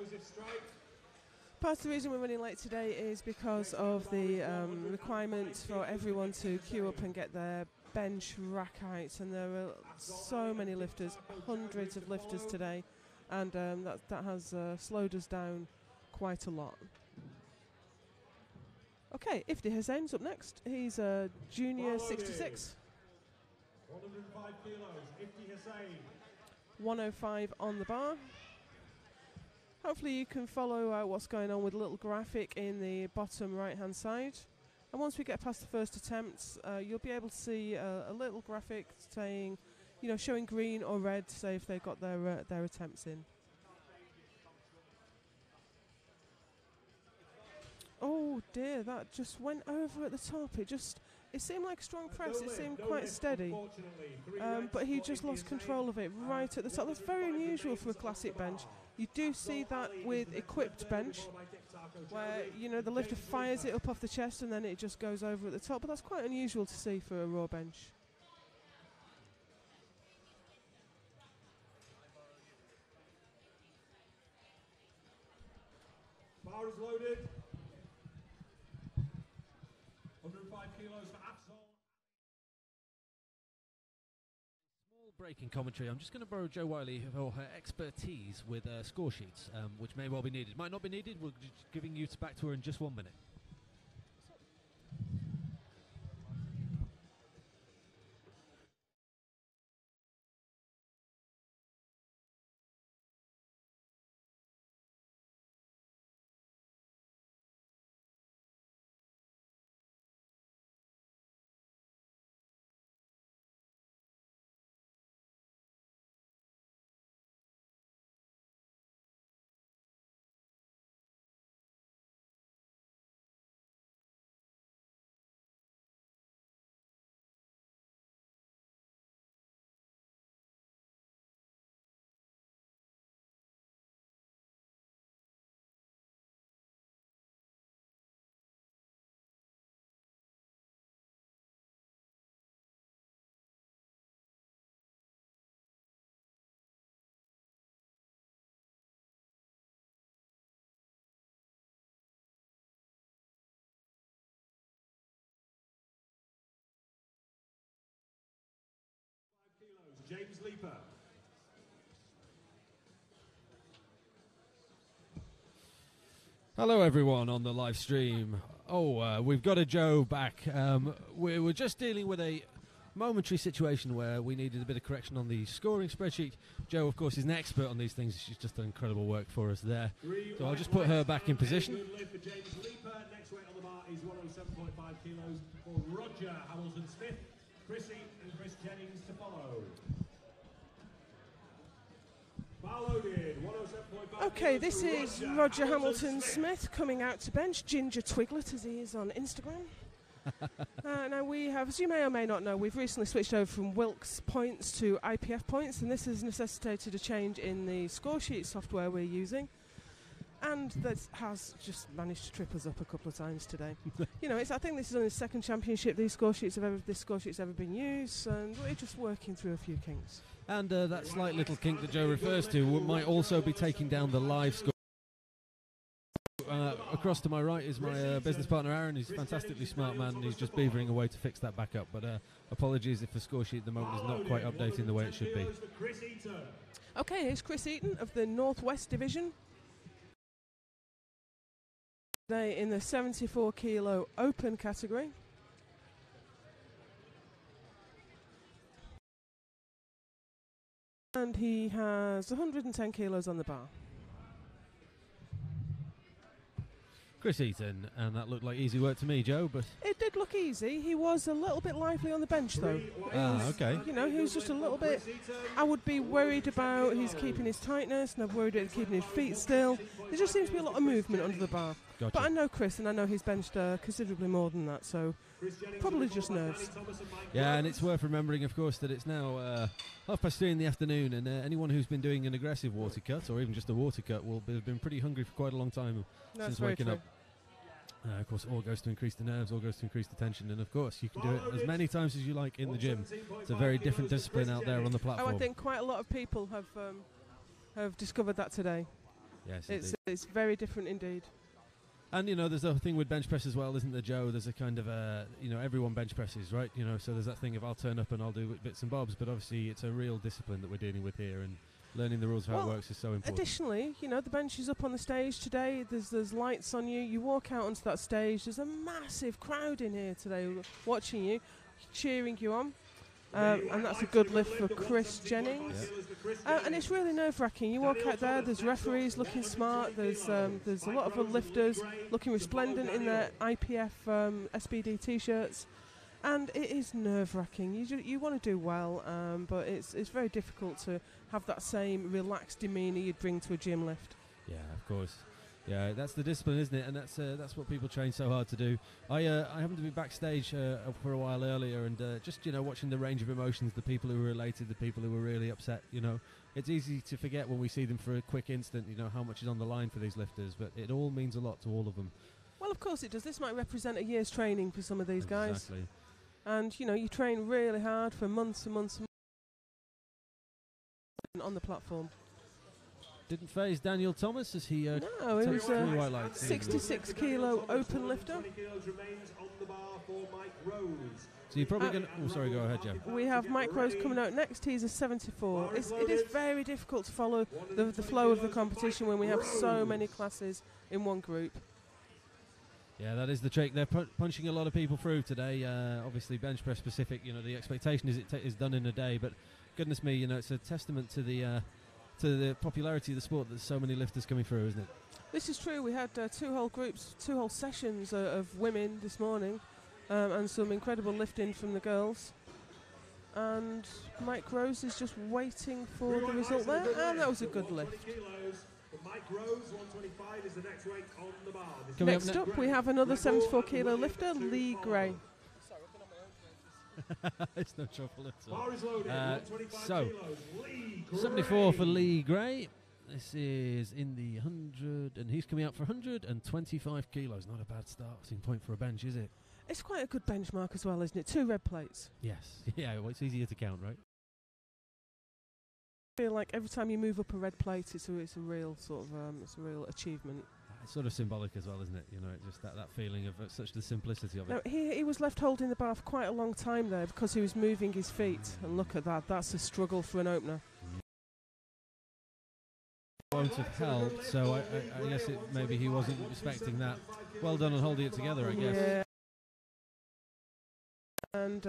Part of the reason we're running late today is because of the requirements for everyone to queue up and get their bench rack heights, and there are so many lifters, hundreds of lifters today, and that has slowed us down quite a lot. Okay, Ifti Hussein's up next. He's a junior 66. 105 kilos, Ifti Hussein. 105 on the bar. Hopefully you can follow what's going on with a little graphic in the bottom right hand side, and once we get past the first attempts, you'll be able to see a little graphic saying, showing green or red to say if they've got their attempts in. Oh dear, that just went over at the top. It seemed like a strong press. It seemed quite steady, but he just lost control of it right at the top. That's very unusual for a classic bench. You do see that with equipped bench, where the lifter fires it up off the chest and then it just goes over at the top. But that's quite unusual to see for a raw bench. Bar is loaded. 105 kilos for Absol. Small break in commentary. I'm just going to borrow Jo Wiley for her expertise with score sheets, which may well be needed. Might not be needed. We're just giving you back to her in just 1 minute. James Leaper. Hello everyone on the live stream. We've got a Joe back. We're just dealing with a momentary situation where we needed a bit of correction on the scoring spreadsheet. Joe, of course, is an expert on these things. She's just done incredible work for us there. So I'll just put her back in position. Good lift for James Leaper. Next weight on the bar is 107.5 kilos for Roger Hamilton-Smith. Chrissy and Chris Jennings to follow. Bar loaded, 107.5. Okay, this is Roger Hamilton-Smith coming out to bench, Ginger Twiglet as he is on Instagram. Now we have, as you may or may not know, we've recently switched over from Wilks points to IPF points, and this has necessitated a change in the score sheet software we're using. And that has just managed to trip us up a couple of times today. I think this is only the second championship this score sheet's ever been used, and we're just working through a few kinks. And that slight little kink that Joe refers to might also be taking down the live score. across to my right is my business partner Aaron. He's a fantastically smart man, and he's just beavering away to fix that back up. But apologies if the score sheet at the moment is not quite updating the way it should be. Okay, here's Chris Eaton of the Northwest Division. Today in the 74 kilo open category. And he has 110 kilos on the bar. Chris Eaton, and that looked like easy work to me, Joe, but... It did look easy. He was a little bit lively on the bench, though. Okay. You know, he was just a little bit... I would be worried about his keeping his tightness, and I'm worried about keeping his feet still. There just seems to be a lot of movement under the bar. Gotcha. But I know Chris, and I know he's benched considerably more than that, so probably just nerves. Yeah, and it's worth remembering, of course, that it's now 3:30 in the afternoon, and anyone who's been doing an aggressive water cut, or even just a water cut, will have been pretty hungry for quite a long time since waking up. Of course, all goes to increase the nerves, all goes to increase the tension, and of course, you can do it as many times as you like in the gym. It's a very different discipline out there on the platform. Oh, I think quite a lot of people have discovered that today. Yes, it's very different indeed. And, you know, there's a thing with bench press as well, isn't there, Joe? There's a kind of, you know, everyone bench presses, right? You know, so there's that thing of I'll turn up and I'll do bits and bobs, but obviously it's a real discipline that we're dealing with here, and learning the rules of how it works is so important. Additionally, you know, the bench is up on the stage today. There's lights on you. You walk out onto that stage. There's a massive crowd in here today watching you, cheering you on. And that's a good lift for Chris Jennings. Yeah. And it's really nerve-wracking. You walk out there, there's referees looking smart, there's a lot of other lifters looking resplendent in their IPF SBD T-shirts. And it is nerve-wracking. You want to do well, but it's very difficult to have that same relaxed demeanour you'd bring to a gym lift. Yeah, of course. Yeah, that's the discipline, isn't it? And that's what people train so hard to do. I happened to be backstage for a while earlier, and just, you know, watching the range of emotions, the people who were elated, the people who were really upset. You know, it's easy to forget when we see them for a quick instant, you know, how much is on the line for these lifters, but it all means a lot to all of them. Well, of course it does. This might represent a year's training for some of these guys. Exactly. And, you know, you train really hard for months and months and months on the platform. Didn't phase Daniel Thomas as he no, he was a 66 kilo open lifter. So you're probably going to... Oh, sorry, go ahead, Joe. We have Mike Rose coming out next. He's a 74. It is very difficult to follow the flow of the competition when we have so many classes in one group. Yeah, that is the trick. They're punching a lot of people through today. Obviously, bench press specific. You know, the expectation is it is done in a day. But goodness me, you know, it's a testament to the popularity of the sport that there's so many lifters coming through, isn't it? This is true. We had two whole sessions of women this morning, and some incredible lifting from the girls. And Mike Rose is just waiting for the result there, and that was a good lift. Mike Rose, 125 is the next weight on the bar. Next up, we have another 74 kilo lifter, Lee Gray. It's no trouble at all. So, 74 for Lee Gray. This is in the 100, and he's coming out for 125 kilos. Not a bad starting point for a bench, is it? It's quite a good benchmark as well, isn't it? 2 red plates. Yes. Yeah, well, it's easier to count, right? I feel like every time you move up a red plate, it's a real sort of it's a real achievement. It's sort of symbolic as well, isn't it? You know, just that feeling of such the simplicity of it. No, he was left holding the bar for quite a long time there because he was moving his feet. And look at that, that's a struggle for an opener. Won't have helped, so I guess maybe he wasn't expecting that. Well done on holding it together, I guess. Yeah. And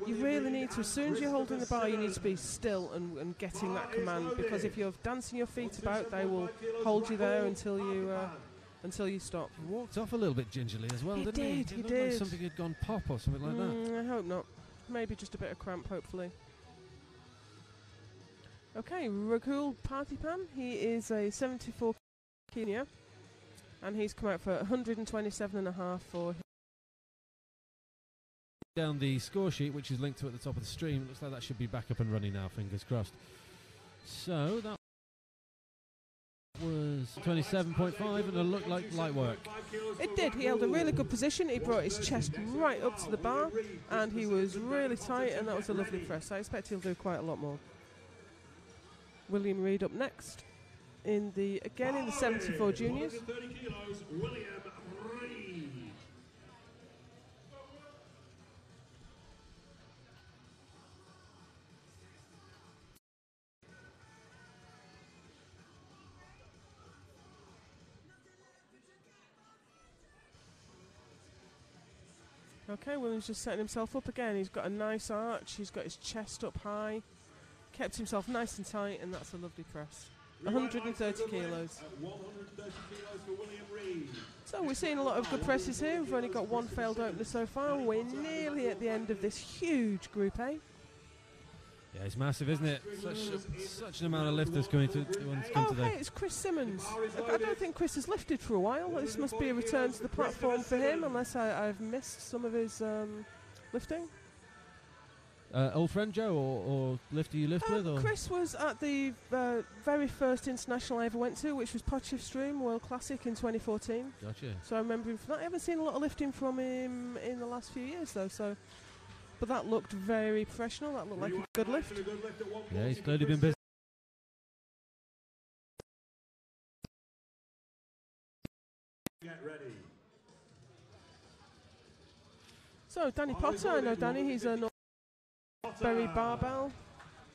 you really need to, as soon as you're holding the bar, you need to be still and getting that command, because if you're dancing your feet about, they will hold you there until you stop. He walked off a little bit gingerly as well, didn't he? He did. Like something had gone pop or something like that. I hope not. Maybe just a bit of cramp, hopefully. Okay, Ragul Partipan. He is a 74 Kenya, and he's come out for 127.5 for. Down the score sheet, which is linked to at the top of the stream. It looks like that should be back up and running now, fingers crossed. So that was 27.5, and it looked like light work. It did. He held a really good position. He brought his chest right up to the bar, and he was really tight, and that was a lovely press. I expect he'll do quite a lot more. William Reed up next. in the 74 juniors. 130 kilos, William Reed. Okay, William's just setting himself up again. He's got a nice arch, he's got his chest up high, kept himself nice and tight, and that's a lovely press. 130 kilos. 130 kilos for William Reed. So we're seeing a lot of good presses here. We've only got one failed opener so far. We're nearly at the end of this huge Group A. Yeah, it's massive, isn't it? Such an amount of lifters coming to come today. Hey, it's Chris Simmons. I don't think Chris has lifted for a while. This must be a return to the platform for him, unless I've missed some of his lifting. Old friend Joe, or lifter you lift with? Or? Chris was at the very first international I ever went to, which was Livestream World Classic in 2014. Gotcha. So I remember him from that. I haven't seen a lot of lifting from him in the last few years, though. So, but that looked very professional. That looked like a good lift. Yeah, he's clearly been busy. Get ready. So Danny Potter, I know Danny. He's a Berry Barbell.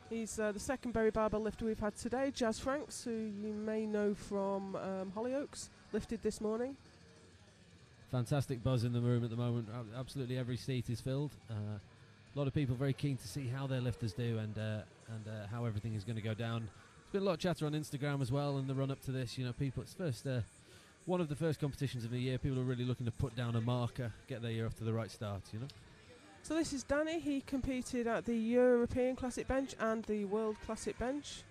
He's the second Berry Barbell lifter we've had today. Jazz Franks, who you may know from Hollyoaks, lifted this morning. Fantastic buzz in the room at the moment. Absolutely every seat is filled. A lot of people very keen to see how their lifters do and how everything is going to go down. There's been a lot of chatter on Instagram as well in the run up to this. You know, people, it's one of the first competitions of the year. People are really looking to put down a marker, get their year off to the right start, you know. So this is Danny. He competed at the European Classic Bench and the World Classic Bench.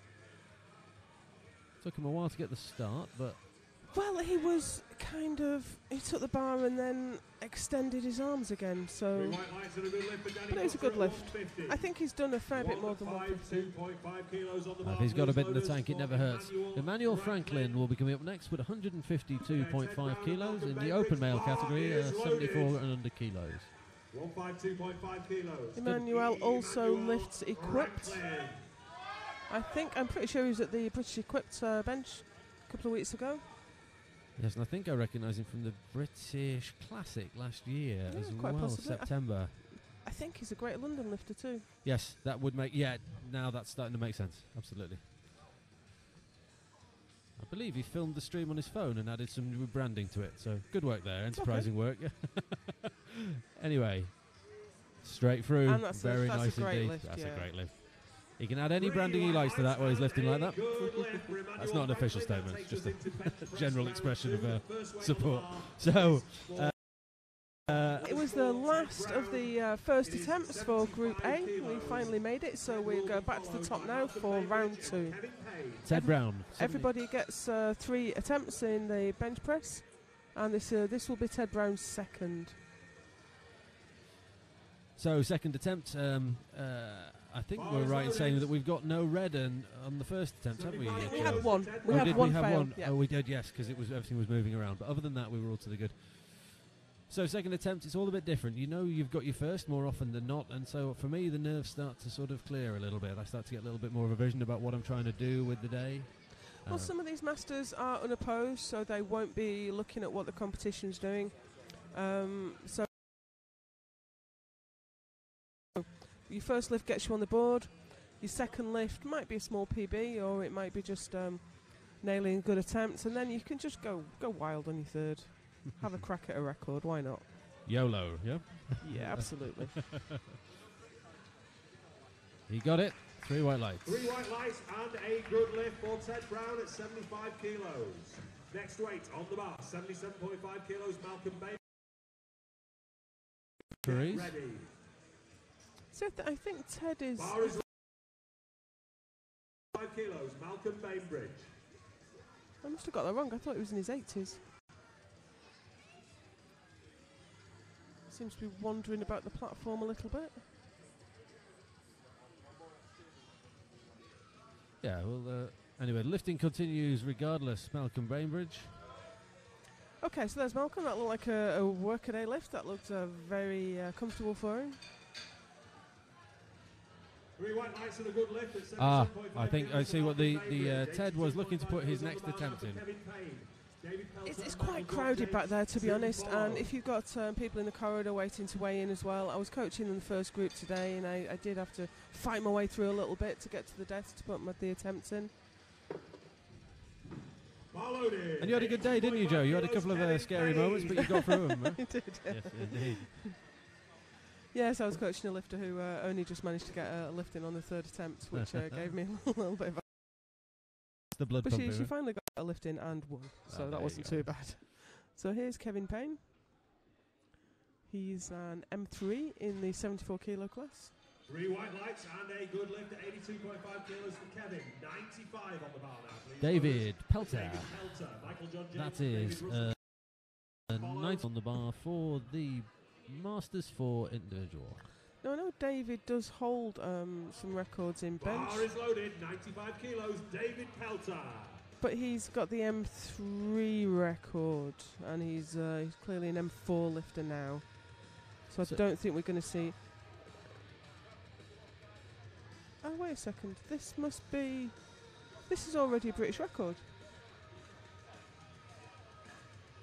Took him a while to get the start, but... Well, he took the bar and then extended his arms again, so... But it was a good lift. I think he's done a fair bit more than 150. If he's got a bit in the tank, it never hurts. Emmanuel Franklin will be coming up next with 152.5 kilos in the open male category, 74 and under kilos. 152.5 kilos. Emmanuel also lifts equipped. I'm pretty sure he was at the British Equipped bench a couple of weeks ago. Yes, and I think I recognise him from the British Classic last year as well, possibly. September. I think he's a great London lifter too. Yes, that would make... Yeah, now that's starting to make sense. Absolutely. I believe he filmed the stream on his phone and added some new branding to it, so good work there, enterprising work. Anyway, straight through, and that's very nice indeed. That's a great lift. He can add any branding he likes to that while he's lifting like that. That's not an official statement, it's just a general expression of support. So, it was the last of the first attempts for Group A. We finally made it, so we'll go back to the top now for round 2. Ted Brown. Everybody gets 3 attempts in the bench press, and this will be Ted Brown's second. So, second attempt. I think we're right in saying that we've got no red on the first attempt, haven't we? We had one. We had did one we have fail. one? Yeah. Oh, we did, yes, because everything was moving around. But other than that, we were all to the good. So second attempt, it's all a bit different. You know you've got your first more often than not, and so for me the nerves start to sort of clear a little bit. I start to get a little bit more of a vision about what I'm trying to do with the day. Well, some of these masters are unopposed, so they won't be looking at what the competition's doing. So your first lift gets you on the board. Your second lift might be a small PB, or it might be just nailing good attempts, and then you can just go wild on your third. Have a crack at a record, why not? YOLO, yeah? Yeah, absolutely. He got it. 3 white lights. 3 white lights and a good lift for Ted Brown at 75 kilos. Next weight on the bar, 77.5 kilos, Malcolm Bain. Ready. So I think Ted is... Bar is 5 kilos, Malcolm Bainbridge. I must have got that wrong. I thought he was in his 80s. Seems to be wandering about the platform a little bit. Yeah, well, anyway, lifting continues regardless. Malcolm Bainbridge. Okay, so there's Malcolm. That looked like a workaday lift. That looked very comfortable for him. 3 white lights and a good lift at I think I see what the Ted was looking to put his next attempt in. It's quite crowded back there, to be honest, and if you've got people in the corridor waiting to weigh in as well. I was coaching in the first group today, and I did have to fight my way through a little bit to get to the desk to put the attempts in. And you had a good day, didn't you, Joe? You had a couple of scary moments, but you got through them. Huh? I did, yeah. Yes, indeed. Yes, I was coaching a lifter who only just managed to get a lift in on the third attempt, which gave me a little bit of The blood but pumping. she finally got a lift in and won, so that wasn't too bad. So here's Kevin Payne. He's an M3 in the 74 kilo class. 3 white lights and a good lift at 82.5 kilos for Kevin. 95 on the bar now, please. David Pelter. Michael John James, That is 9 on the bar for the Masters 4 individual. No, I know David does hold some records in bench. Bar is loaded, 95 kilos, David Pelter. But he's got the M3 record, and he's clearly an M4 lifter now. So I don't think we're going to see... Oh, wait a second. This must be... This is already a British record.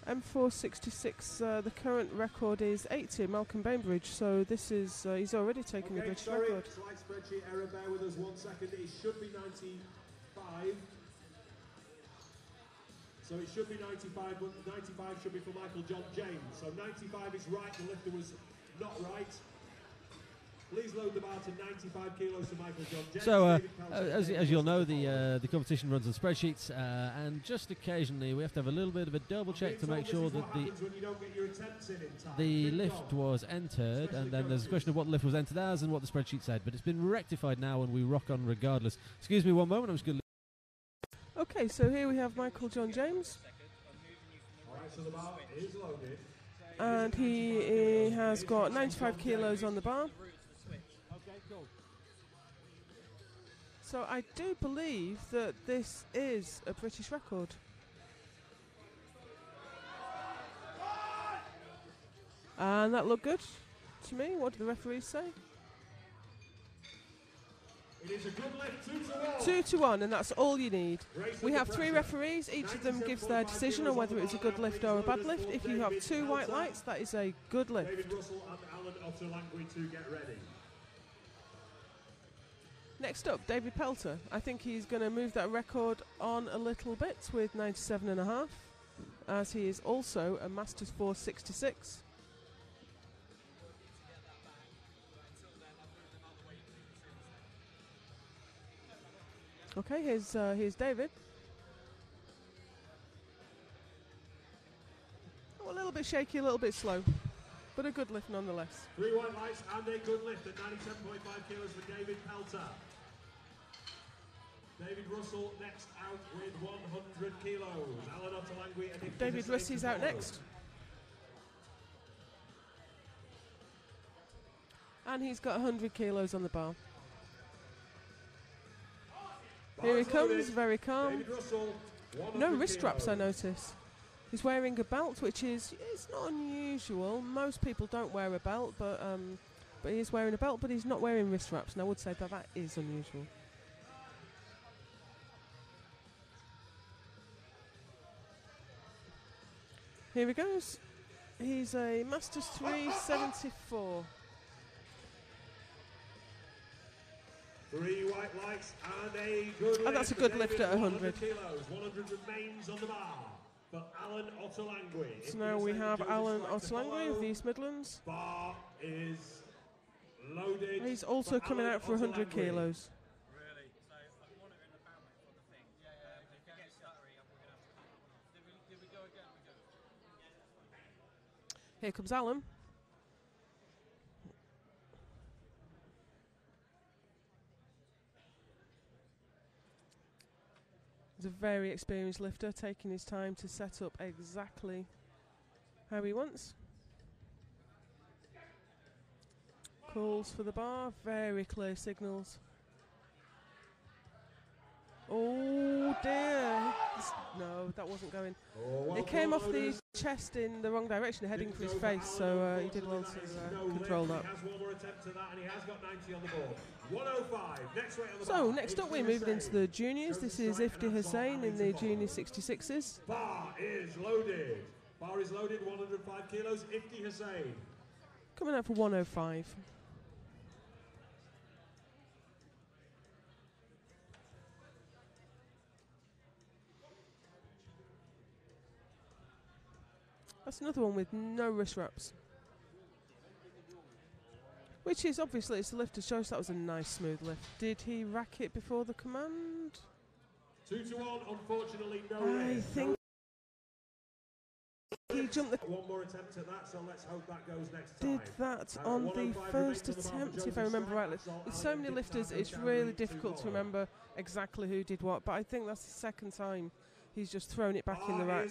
M466, the current record is 80, Malcolm Bainbridge, so this is, he's already taken the British record. Slight spreadsheet error, bear with us 1 second, it should be 95. So it should be 95, but 95 should be for Michael John James. So 95 is right, the lifter was not right. Please load the bar to 95 kilos for Michael John James. So, as you'll know, the competition runs on spreadsheets, and just occasionally we have to have a little bit of a double check to make sure that the lift was entered, and then there's a question of what the lift was entered as and what the spreadsheet said. But it's been rectified now, and we rock on regardless. Excuse me one moment, I'm just going to... Okay, so here we have Michael John James. Alright, so the bar is loaded. And he has got 95 kilos on the bar. So I do believe that this is a British record. And that looked good to me. What did the referees say? It is a good lift, 2-1, and that's all you need. We have 3 referees. Each of them gives their decision on whether it's a good lift or a bad lift. If you have 2 white lights, that is a good lift. David Russell and Alan Otterlangui to get ready. Next up, David Pelter. I think he's going to move that record on a little bit with 97.5, as he is also a Masters 466. Okay, here's David. Oh, a little bit shaky, a little bit slow, but a good lift nonetheless. 3 white lights and a good lift at 97.5 kilos for David Pelter. David Russell next out with 100 kilos. Alan Otterlangui and David Russell's out next. And he's got 100 kilos on the bar. Here he comes, very calm. No wrist straps, I notice. He's wearing a belt, which is it's not unusual. Most people don't wear a belt, but he's wearing a belt, but he's not wearing wrist straps, and I would say that is unusual. Here he goes. He's a Masters 374. 3 white lights and a good lift. And that's a good lift at 100. Kilos. 100 remains on the bar for Alan Otterlangui. So now we have Alan Otterlangui of the East Midlands. Bar is loaded. He's also coming out for 100 kilos. Here comes Alan. He's a very experienced lifter, taking his time to set up exactly how he wants. Calls for the bar, very clear signals. Oh dear. No, that wasn't going. It came off the chest in the wrong direction, heading for his face, so he did well to control that. So, next up we're moving into the juniors. This is Ifti Hussain in the junior 66s. Bar is loaded. Bar is loaded, 105 kilos, Ifti Hussain. Coming out for 105. That's another one with no wrist wraps. Which is obviously, it's the lifter's choice. That was a nice smooth lift. Did he rack it before the command? 2-1, unfortunately, no. I think he jumped the... One more attempt at that, so let's hope that goes next time. Did that on the first attempt, if I remember rightly. With so many lifters, it's really difficult to remember exactly who did what, but I think that's the second time he's just thrown it back in the rack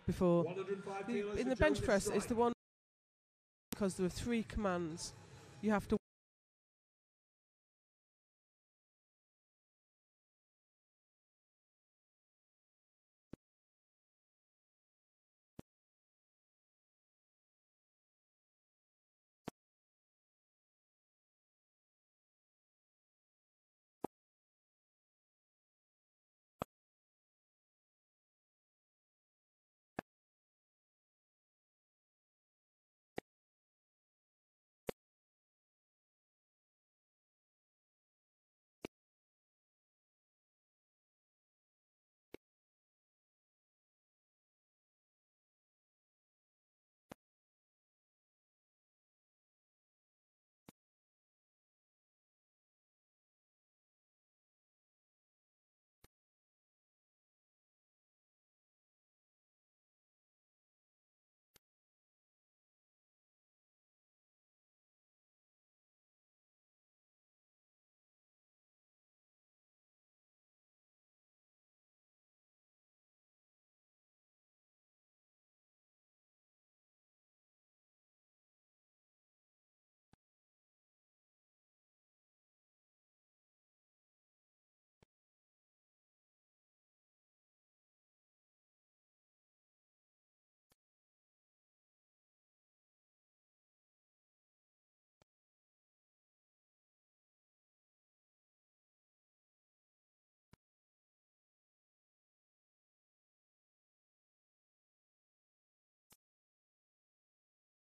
before. In the bench press, it's the one because there are 3 commands. You have to